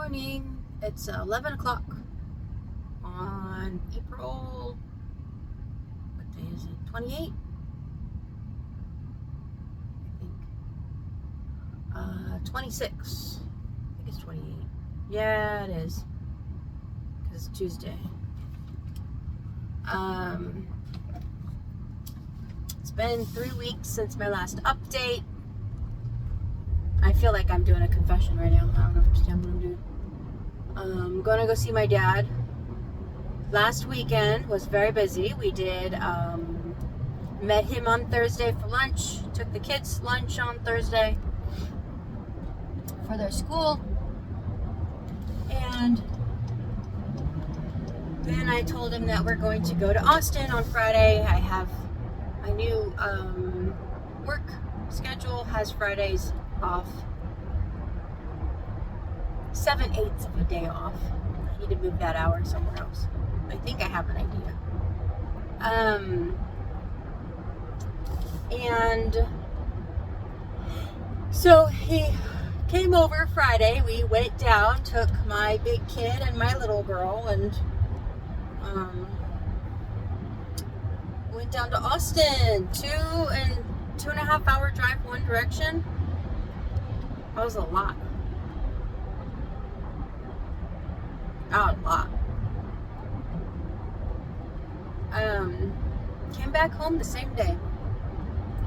morning. It's 11 o'clock on April, what day is it? 28? I think. 26. I think it's 28. Yeah, it is. Because it's Tuesday. It's been 3 weeks since my last update. I feel like I'm doing a confession right now. I don't understand what I'm doing. I'm going to go see my dad. Last weekend was very busy. We did, met him on Thursday for lunch. Took the kids lunch on Thursday for their school. And then I told him that we're going to go to Austin on Friday. I have my new work schedule has Fridays off. 7/8 of a day off. I need to move that hour somewhere else. I think I have an idea. And so he came over Friday. We went down, took my big kid and my little girl, and went down to Austin. 2.5 hour drive one direction. That was a lot. A lot. Came back home the same day.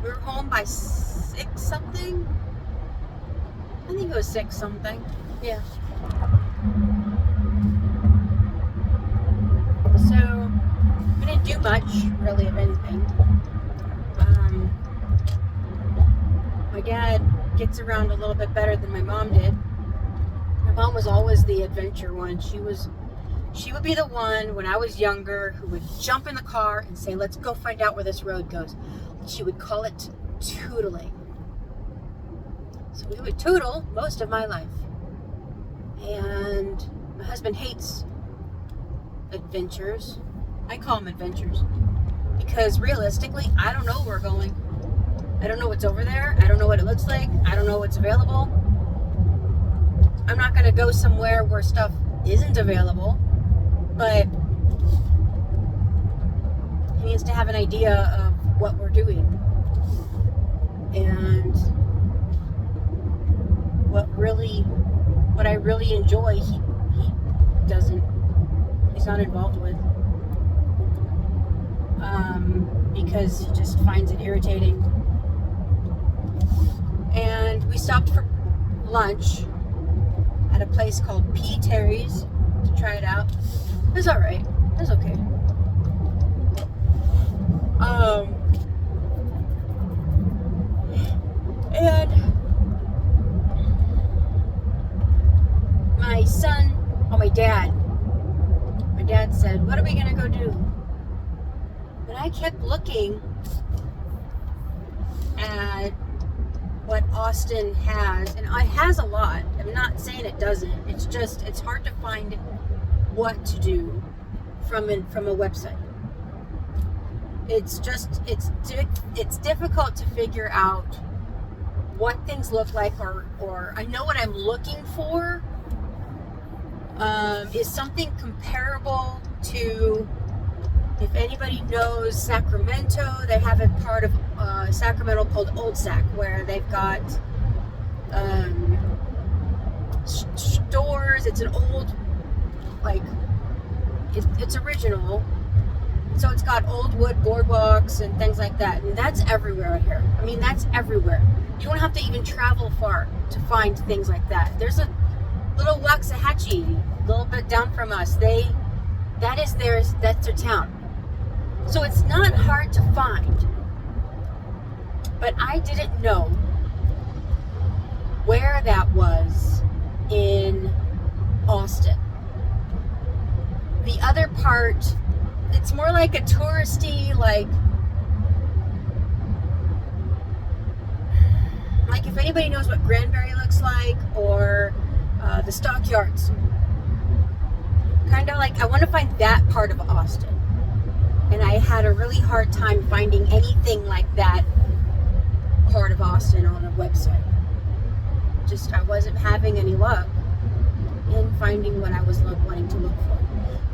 We were home by 6 something. I think it was 6 something. Yeah. So we didn't do much really of anything. My dad gets around a little bit better than my mom did. My mom was always the adventure one. She would be the one when I was younger who would jump in the car and say, let's go find out where this road goes. She would call it tootling. So we would tootle most of my life. And my husband hates adventures. I call them adventures because realistically, I don't know where we're going. I don't know what's over there. I don't know what it looks like. I don't know what's available. I'm not going to go somewhere where stuff isn't available, but he needs to have an idea of what we're doing. And what I really enjoy, he he's not involved with. Because he just finds it irritating. And we stopped for lunch at a place called P. Terry's to try it out. It was alright. It was okay. And my dad said, what are we gonna go do? And I kept looking at what Austin has, and it has a lot. I'm not saying it doesn't. It's just, it's hard to find what to do from a website. It's difficult to figure out what things look like, or I know what I'm looking for is something comparable to, if anybody knows Sacramento, they have a part of Sacramento called Old Sac, where they've got stores. It's an old, like, it's original. So it's got old wood boardwalks and things like that. And that's everywhere out here. I mean, that's everywhere. You don't have to even travel far to find things like that. There's a little Waxahachie, a little bit down from us. That's their town. So it's not hard to find. But I didn't know where that was in Austin. The other part, it's more like a touristy, like if anybody knows what Granbury looks like, or the Stockyards. Kind of like, I want to find that part of Austin. And I had a really hard time finding anything like that part of Austin on a website. I wasn't having any luck. in finding what I was wanting to look for.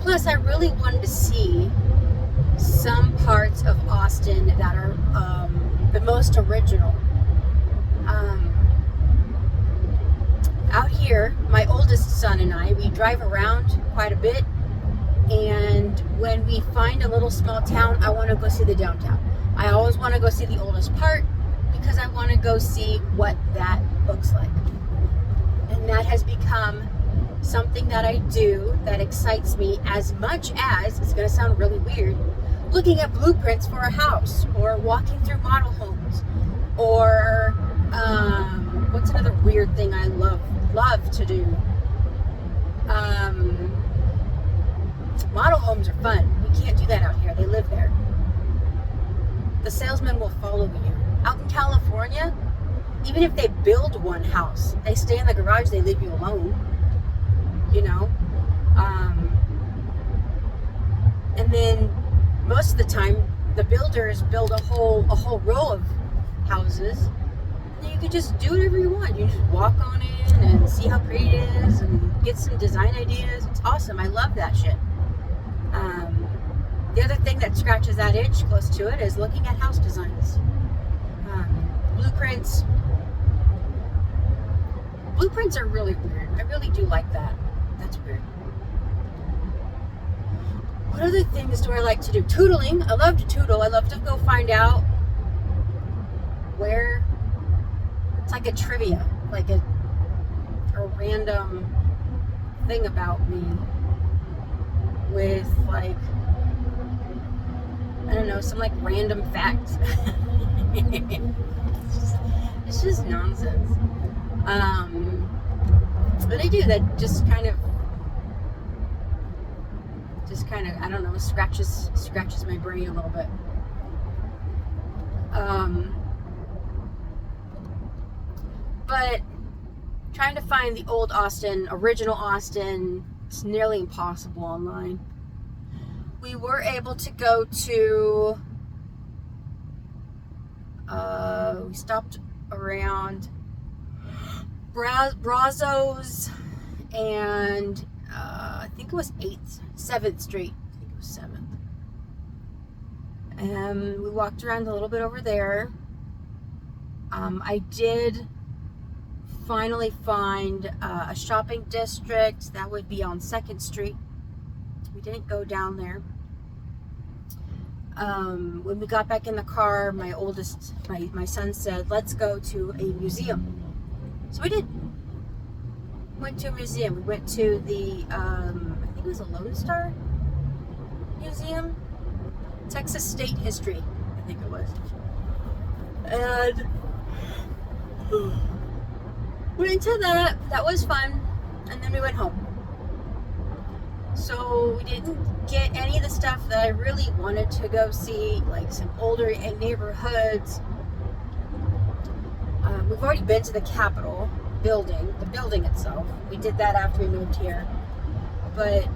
Plus, I really wanted to see some parts of Austin that are the most original. Out here, my oldest son and I, we drive around quite a bit, and when we find a little small town, I want to go see the downtown. I always want to go see the oldest part because I want to go see what that looks like. And that has become something that I do that excites me as much as, it's going to sound really weird, looking at blueprints for a house, or walking through model homes, or what's another weird thing I love to do? Model homes are fun. You can't do that out here. They live there. The salesman will follow you. Out in California, even if they build one house, they stay in the garage, they leave you alone. You know? And then most of the time, the builders build a whole row of houses. And you can just do whatever you want. You just walk on in and see how pretty it is and get some design ideas. It's awesome. I love that shit. The other thing that scratches that itch close to it is looking at house designs. Blueprints. Blueprints are really weird. I really do like that. That's weird. What other things do I like to do? Tootling. I love to tootle. I love to go find out where. It's like a trivia, like a random thing about me with, like, I don't know, some like random facts. It's just nonsense. But I do that. Just kind of, I don't know, scratches my brain a little bit. But trying to find the old Austin, original Austin, it's nearly impossible online. We were able to go to, we stopped around Brazos and I think it was 7th Street. I think it was 7th. And we walked around a little bit over there. I did finally find a shopping district that would be on 2nd Street. We didn't go down there. When we got back in the car, my son said, let's go to a museum. So we did. Went to a museum. We went to the, I think it was a Lone Star Museum. Texas State History, I think it was. And went into that. That was fun. And then we went home. So we didn't get any of the stuff that I really wanted to go see, like some older neighborhoods. We've already been to the Capitol building, the building itself. We did that after we moved here. But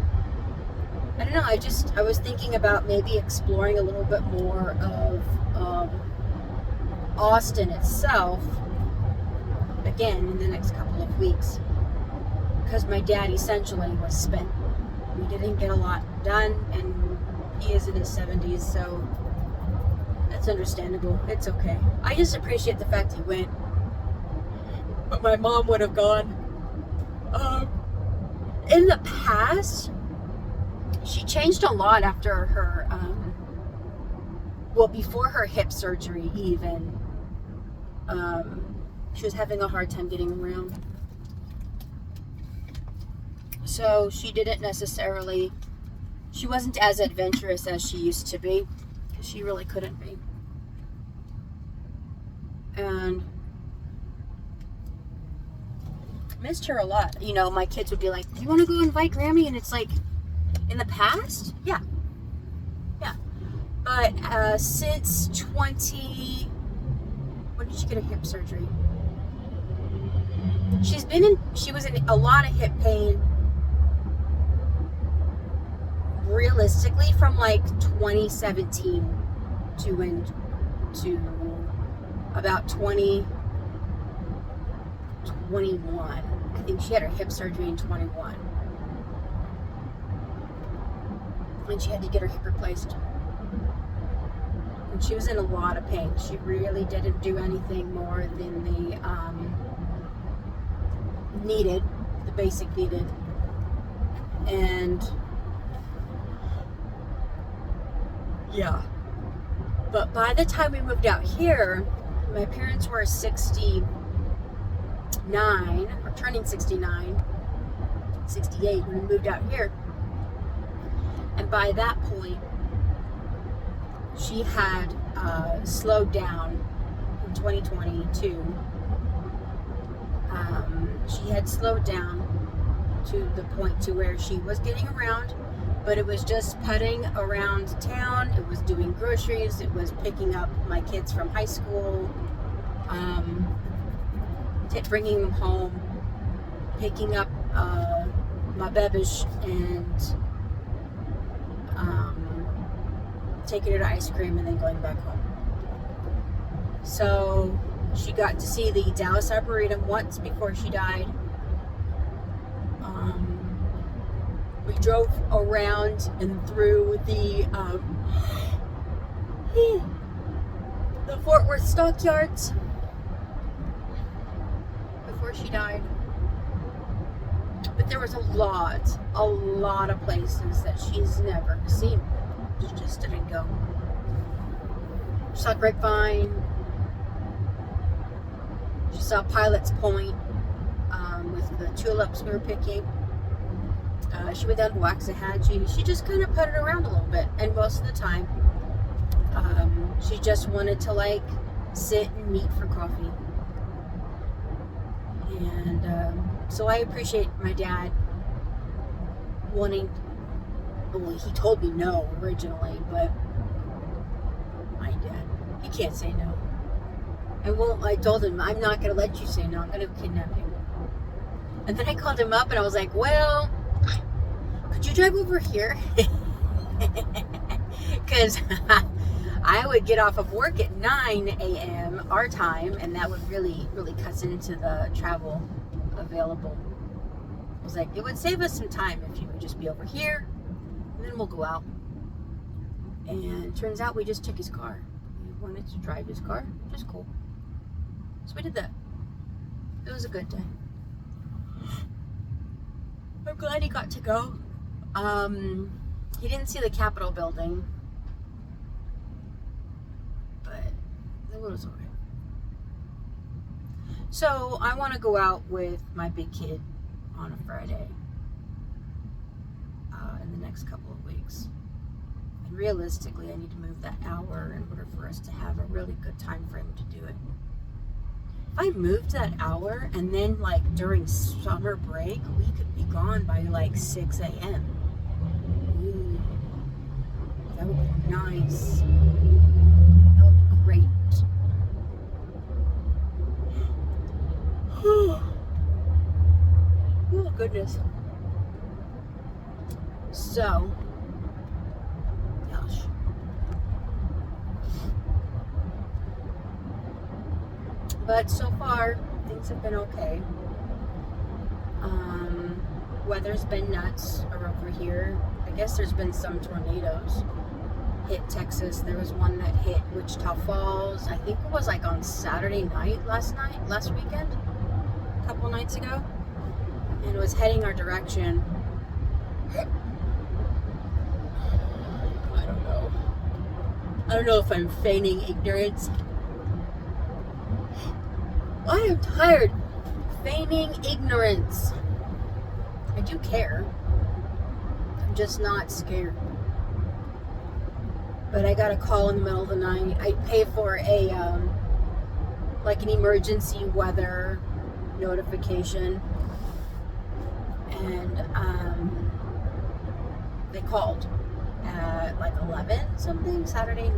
I don't know, I was thinking about maybe exploring a little bit more of Austin itself again in the next couple of weeks, because my dad essentially was spent. We didn't get a lot done, and he is in his 70s, so that's understandable. It's okay. I just appreciate the fact he went, but my mom would have gone. In the past, she changed a lot after her, before her hip surgery even. She was having a hard time getting around. So she wasn't as adventurous as she used to be, because she really couldn't be. And missed her a lot. You know, my kids would be like, do you want to go invite Grammy? And it's like, in the past? Yeah. But since when did she get a hip surgery? She was in a lot of hip pain, realistically, from like 2017 to about 2021. I think she had her hip surgery in 21. And she had to get her hip replaced. And she was in a lot of pain. She really didn't do anything more than the basic needed. And yeah. But by the time we moved out here, my parents were 69, or turning 69, 68 when we moved out here. And by that point, she had slowed down in 2022. She had slowed down to the point to where she was getting around, but it was just putting around town. It was doing groceries. It was picking up my kids from high school, bringing them home, picking up my bebish, and taking her to ice cream, and then going back home. So she got to see the Dallas Arboretum once before she died. We drove around and through the Fort Worth Stockyards before she died. But there was a lot of places that she's never seen. She just didn't go. She saw Grapevine. She saw Pilot's Point with the tulips we were picking. She went down to Waxahachie. She just kind of putted around a little bit. And most of the time, she just wanted to like sit and meet for coffee. And so I appreciate my dad wanting, well, he told me no originally, but my dad, he can't say no. I told him, I'm not going to let you say no. I'm going to kidnap him. And then I called him up and I was like, well, could you drive over here? Because I would get off of work at 9 a.m. our time, and that would really cuts into the travel available. I was like, it would save us some time if you would just be over here, and then we'll go out. And turns out we just took his car. We wanted to drive his car, which is cool. So we did that. It was a good day. I'm glad he got to go. He didn't see the Capitol building, but it was alright. So I want to go out with my big kid on a Friday in the next couple of weeks. And realistically, I need to move that hour in order for us to have a really good time frame to do it. If I moved that hour and then like during summer break, we could be gone by like 6 a.m. Ooh, that would be nice. That would be great. Oh goodness. So, gosh. But so far, things have been okay. Weather's been nuts over here. I guess there's been some tornadoes hit Texas. There was one that hit Wichita Falls. I think it was like on Saturday night, last weekend, a couple nights ago. And it was heading our direction. I don't know if I'm feigning ignorance. I am tired of feigning ignorance. I do care. I'm just not scared. But I got a call in the middle of the night. I pay for a like an emergency weather notification, and they called at like 11 something Saturday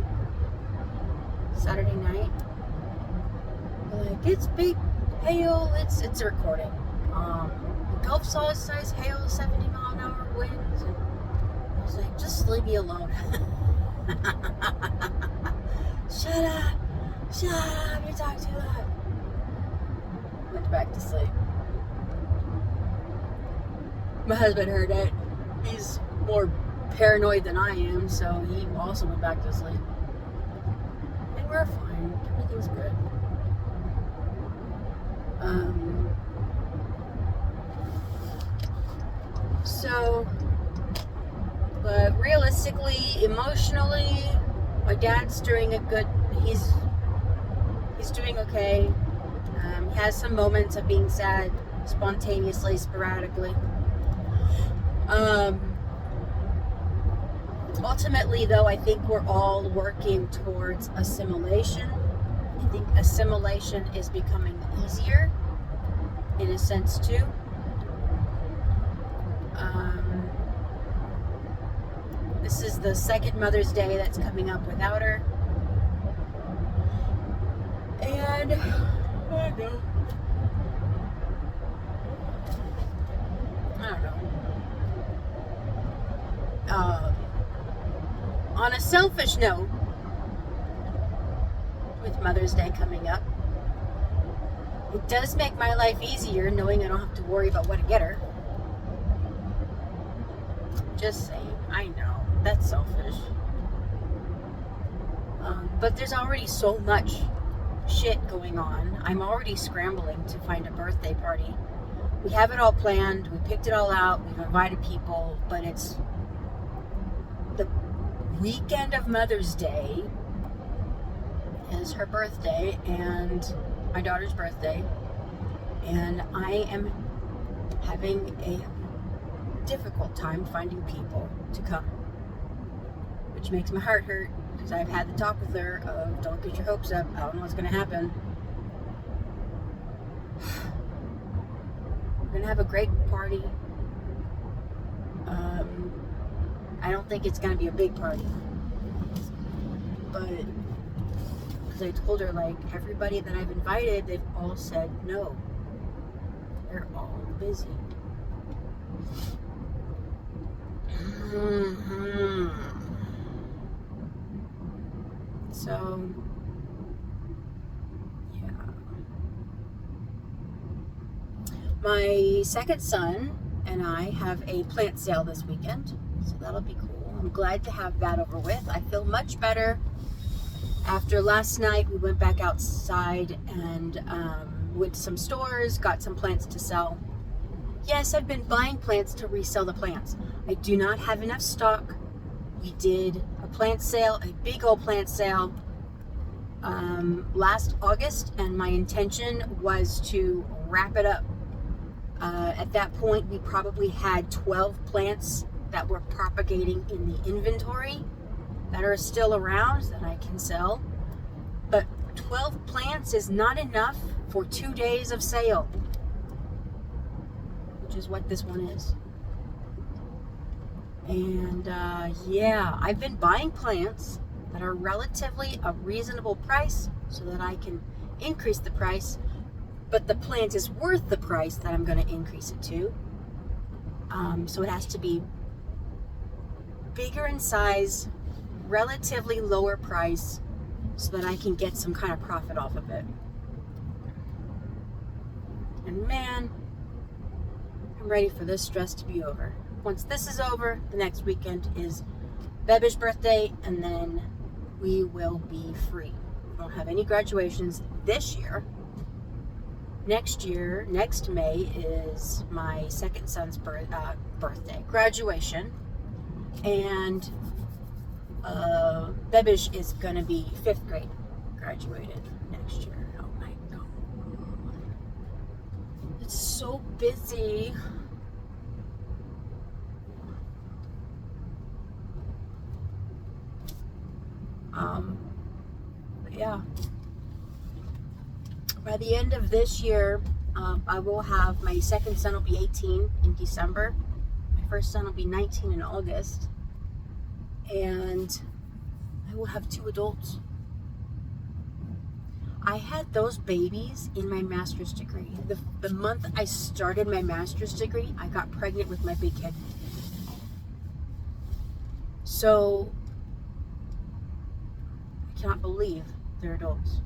night. Like, it's big hail, it's a recording. Gulf size hail, 70 mile an hour winds. And I was like, just leave me alone. Shut up, you talk too loud. Went back to sleep. My husband heard it. He's more paranoid than I am, so he also went back to sleep. And we're fine. Everything's good. But realistically, emotionally, my dad's doing a good. He's doing okay. He has some moments of being sad, spontaneously, sporadically. Ultimately, though, I think we're all working towards assimilation. I think assimilation is becoming easier, in a sense, too. This is the second Mother's Day that's coming up without her. And I don't know. On a selfish note, with Mother's Day coming up, it does make my life easier knowing I don't have to worry about what to get her. Just saying. I know. That's selfish. But there's already so much shit going on. I'm already scrambling to find a birthday party. We have it all planned. We picked it all out. We've invited people. But it's the weekend of Mother's Day is her birthday and my daughter's birthday. And I am having a difficult time finding people to come, which makes my heart hurt because I've had the talk with her of don't get your hopes up, I don't know what's going to happen. We're going to have a great party. I don't think it's going to be a big party, but because I told her, like, everybody that I've invited, they've all said no. They're all busy. So, yeah. My second son and I have a plant sale this weekend, so that'll be cool. I'm glad to have that over with. I feel much better. After last night, we went back outside and went to some stores, got some plants to sell. Yes, I've been buying plants to resell the plants. I do not have enough stock. We did a plant sale, a big old plant sale last August, and my intention was to wrap it up. At that point, we probably had 12 plants that were propagating in the inventory that are still around that I can sell. But 12 plants is not enough for 2 days of sale, which is what this one is. And yeah, I've been buying plants that are relatively a reasonable price so that I can increase the price, but the plant is worth the price that I'm going to increase it to. So it has to be bigger in size, relatively lower price, so that I can get some kind of profit off of it. And man, I'm ready for this stress to be over. Once this is over, the next weekend is Bebe's birthday, and then we will be free. We don't have any graduations this year. Next year, next May, is my second son's birthday, graduation, and Bebish is gonna be 5th grade, graduated next year. Oh my God, it's so busy. Yeah. By the end of this year, I will have, my second son will be 18 in December. My first son will be 19 in August. And I will have 2 adults. I had those babies in my master's degree. The month I started my master's degree, I got pregnant with my big kid. So, I cannot believe they're adults.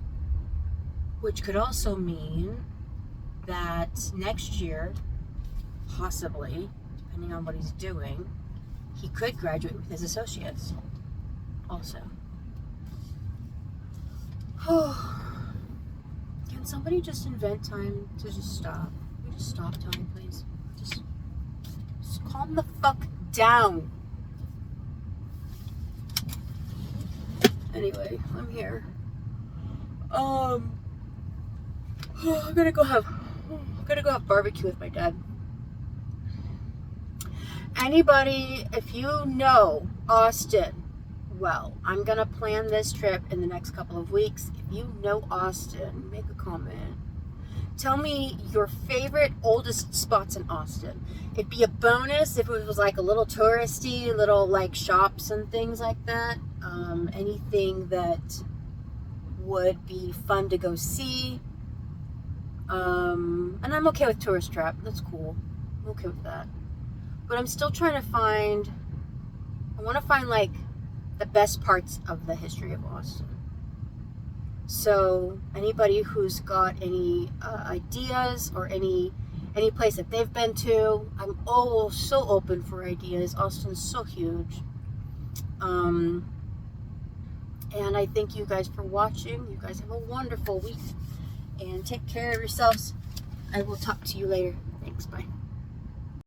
Which could also mean that next year, possibly, depending on what he's doing, he could graduate with his associates also. Can somebody just invent time to just stop? Can we just stop time, please? Just calm the fuck down. Anyway, I'm here. I'm gonna go have barbecue with my dad. Anybody, if you know Austin, well, I'm gonna plan this trip in the next couple of weeks. If you know Austin, make a comment. Tell me your favorite oldest spots in Austin. It'd be a bonus if it was like a little touristy, little like shops and things like that. Anything that would be fun to go see. And I'm okay with tourist trap. That's cool. I'm okay with that. But I'm still trying to find, I want to find like the best parts of the history of Austin. So anybody who's got any ideas or any place that they've been to, I'm so open for ideas. Austin's so huge. And I thank you guys for watching. You guys have a wonderful week and take care of yourselves. I will talk to you later. Thanks. Bye.